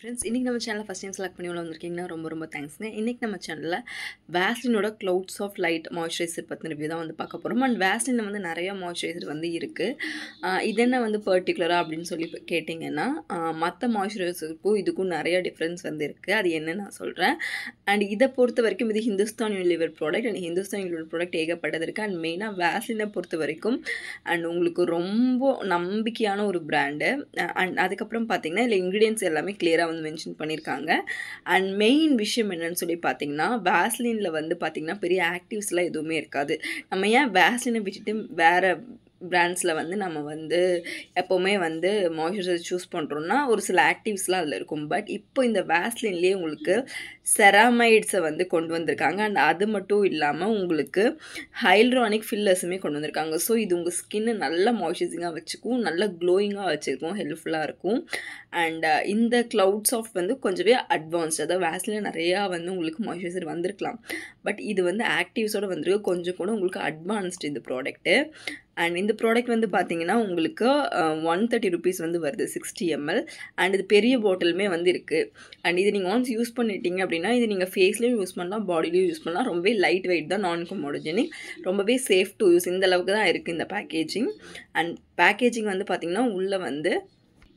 Friends, இன்றைக்கி நம்ம சேனலில் ஃபஸ்ட் டைம் செலக்ட் பண்ணி உள்ள வந்திருக்கீங்கன்னா ரொம்ப தேங்க்ஸ்ங்க. இன்றைக்கி நம்ம சேனலில் வேஸ்லினோட க்ளவுட்ஸ் ஆஃப் லைட் மாய்ஸ்சரைசர் பற்றின ரிவ்யூ தான் வந்து பார்க்க போகிறோம். அண்ட் வேஸ்லினில் வந்து நிறைய மாய்ஸ்சரைசர் வந்து இருக்குது. இது என்ன வந்து பர்டிகுலராக அப்படின்னு சொல்லி கேட்டிங்கன்னா, மற்ற மாய்ஸ்சரைசருக்கும் இதுக்கும் நிறைய டிஃப்ரென்ஸ் வந்து இருக்குது. அது என்ன நான் சொல்கிறேன். அண்ட் இதை பொறுத்த வரைக்கும் இது Hindustan Unilever product. And Hindustan Unilever product ஏகப்பட்டது இருக்குது. அண்ட் மெயினாக வேஸ்லினை பொறுத்த வரைக்கும் அண்ட் உங்களுக்கு ரொம்ப நம்பிக்கையான ஒரு பிராண்டு. அண்ட் அதுக்கப்புறம் பார்த்திங்கன்னா இதில் இன்க்ரீடியன்ஸ் எல்லாமே கிளியராக வந்து மென்ஷன் பண்ணியிருக்காங்க. அண்ட் மெயின் விஷயம் என்னன்னு சொல்லி பார்த்தீங்கன்னா, வேஸ்லினில் வந்து பார்த்திங்கன்னா பெரிய ஆக்டிவ்ஸ்லாம் எதுவுமே இருக்காது. நம்ம ஏன் வேஸ்லினை விட்டுட்டு வேறு பிராண்ட்ஸில் வந்து நம்ம வந்து எப்போவுமே வந்து மாய்ஸ்சரைசர் சூஸ் பண்ணுறோன்னா ஒரு சில ஆக்டிவ்ஸ்லாம் அதில் இருக்கும். பட் இப்போ இந்த வேஸ்லின்லேயே உங்களுக்கு செராமைட்ஸை வந்து கொண்டு வந்திருக்காங்க. அண்ட் அது மட்டும் இல்லாமல் உங்களுக்கு ஹைல்ட்ரானிக் ஃபில்லர்ஸுமே கொண்டு வந்திருக்காங்க. ஸோ இது உங்கள் ஸ்கின்னை நல்லா மாய்ஸ்சரைசிங்காக வச்சுக்கும், நல்லா க்ளோயிங்காக வச்சுருக்கும், ஹெல்ப்ஃபுல்லாக இருக்கும். அண்ட் இந்த க்ளவுட்ஸ் ஆஃப் வந்து கொஞ்சமே அட்வான்ஸ்ட். அதாவது வேஸ்லினில் நிறையா வந்து உங்களுக்கு மாய்ஸ்சரைசர் வந்திருக்கலாம். பட் இது வந்து ஆக்டிவ்ஸோடு வந்துருக்கு, கொஞ்சம் கூட உங்களுக்கு அட்வான்ஸ்டு இந்த ப்ராடக்ட்டு. அண்ட் இந்த ப்ராடக்ட் வந்து பார்த்தீங்கன்னா உங்களுக்கு 130 rupees வந்து வருது 60 ml. அண்ட் இது பெரிய பாட்டிலுமே வந்து இருக்குது. அண்ட் இது நீங்கள் ஒன்ஸ் யூஸ் பண்ணிட்டீங்க அப்படின்னா இது நீங்கள் ஃபேஸ்லேயும் யூஸ் பண்ணலாம், பாடிலையும் யூஸ் பண்ணலாம். ரொம்பவே லைட் வெயிட் தான், நான் கமோடோஜெனிக், ரொம்பவே சேஃப் டு யூஸ். இந்த அளவுக்கு தான் இருக்குது இந்த பேக்கேஜிங். அண்ட் பேக்கேஜிங் வந்து பார்த்திங்கன்னா உள்ளே வந்து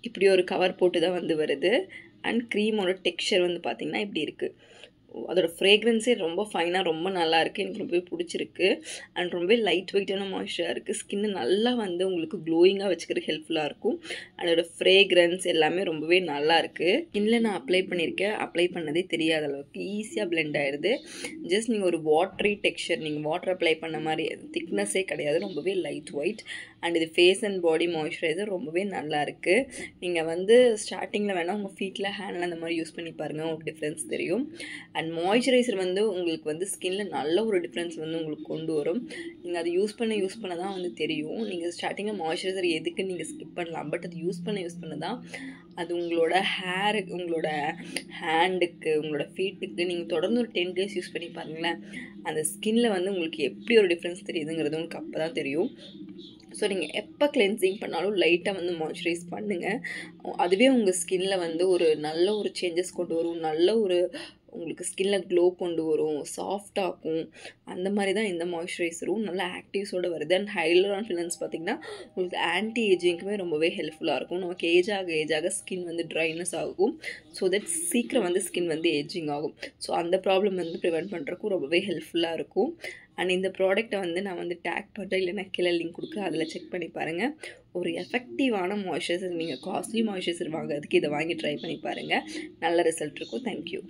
இப்படி ஒரு கவர் போட்டு தான் வந்து வருது. அண்ட் க்ரீமோட டெக்ஸ்சர் வந்து பார்த்திங்கன்னா இப்படி இருக்குது. அதோட ஃப்ரேக்ரன்ஸே ரொம்ப ஃபைனாக ரொம்ப நல்லா இருக்குது. எனக்கு ரொம்பவே பிடிச்சிருக்கு. அண்ட் ரொம்பவே லைட் வெயிட்டான மாய்ஸ்சராக இருக்குது. ஸ்கின்னு நல்லா வந்து உங்களுக்கு க்ளோயிங்காக வச்சுக்கிறதுக்கு ஹெல்ப்ஃபுல்லாக இருக்கும். அதோட ஃப்ரேக்ரன்ஸ் எல்லாமே ரொம்பவே நல்லா இருக்குது. ஸ்கின்னில் நான் அப்ளை பண்ணியிருக்கேன், அப்ளை பண்ணதே தெரியாத அளவுக்கு ஈஸியாக பிளெண்ட் ஆகிடுது. ஜஸ்ட் நீங்கள் ஒரு வாட்டரி டெக்ஸ்சர், நீங்கள் வாட்டர் அப்ளை பண்ண மாதிரி திக்னஸே கிடையாது, ரொம்பவே லைட் வெயிட். அண்ட் இது ஃபேஸ் அண்ட் பாடி மாய்ஸ்சரைசர் ரொம்பவே நல்லா இருக்குது. நீங்கள் வந்து ஸ்டார்டிங்கில் வேணால் உங்கள் ஃபீட்டில் ஹேண்டில் அந்த மாதிரி யூஸ் பண்ணி பாருங்கள், உங்களுக்கு டிஃப்ரென்ஸ் தெரியும். அண்ட் மாய்ஸ்சரைசர் வந்து உங்களுக்கு வந்து ஸ்கின்னில் நல்ல ஒரு டிஃப்ரென்ஸ் வந்து உங்களுக்கு கொண்டு வரும். நீங்கள் அதை யூஸ் பண்ண தான் வந்து தெரியும். நீங்கள் ஸ்டார்டிங்கில் மாய்ஸ்சரைசர் எதுக்கு நீங்கள் ஸ்கிப் பண்ணலாம். பட் அது யூஸ் பண்ண தான் அது உங்களோட ஹேருக்கு, உங்களோட ஹேண்டுக்கு, உங்களோட ஃபீட்டுக்கு நீங்கள் தொடர்ந்து ஒரு 10 days யூஸ் பண்ணி பாருங்களேன். அந்த ஸ்கின்னில் வந்து உங்களுக்கு எப்படி ஒரு டிஃப்ரென்ஸ் தெரியுதுங்கிறது உங்களுக்கு அப்போ தான் தெரியும். ஸோ நீங்கள் எப்போ கிளென்சிங் பண்ணாலும் லைட்டாக வந்து மாய்ஸ்சரைஸ் பண்ணுங்கள். அதுவே உங்கள் ஸ்கின்னில் வந்து ஒரு நல்ல ஒரு சேஞ்சஸ் கொண்டு வரும், நல்ல ஒரு உங்களுக்கு ஸ்கின்னில் க்ளோ கொண்டு வரும், சாஃப்டாகும். அந்த மாதிரி தான் இந்த மாய்ஸ்சரைசரும் நல்ல ஆக்டிவ்ஸோடு வருது. அண்ட் ஹைலூரான் ஃபில்லர்ஸ் பார்த்திங்கன்னா உங்களுக்கு ஆன்டி ஏஜிங்க்குமே ரொம்பவே ஹெல்ப்ஃபுல்லாக இருக்கும். நமக்கு ஏஜ் ஆக ஸ்கின் வந்து ட்ரைனஸ் ஆகும். ஸோ தட் சீக்கிரம் வந்து ஸ்கின் வந்து ஏஜிங் ஆகும். ஸோ அந்த ப்ராப்ளம் வந்து ப்ரிவெண்ட் பண்ணுறதுக்கும் ரொம்பவே ஹெல்ப்ஃபுல்லாக இருக்கும். அண்ட் இந்த ப்ராடக்ட்டை வந்து நான் வந்து டேக் பண்ணுறேன், இல்லைனா கீழே லிங்க் கொடுக்குறேன், அதில் செக் பண்ணி பாருங்கள். ஒரு எஃபெக்டிவான மாய்ஸ்சரைசர், நீங்கள் காஸ்ட்லி மாய்ஸ்சரைசர் வாங்குறதுக்கு இதை வாங்கி ட்ரை பண்ணி பாருங்கள், நல்ல ரிசல்ட் இருக்கும். தேங்க்யூ.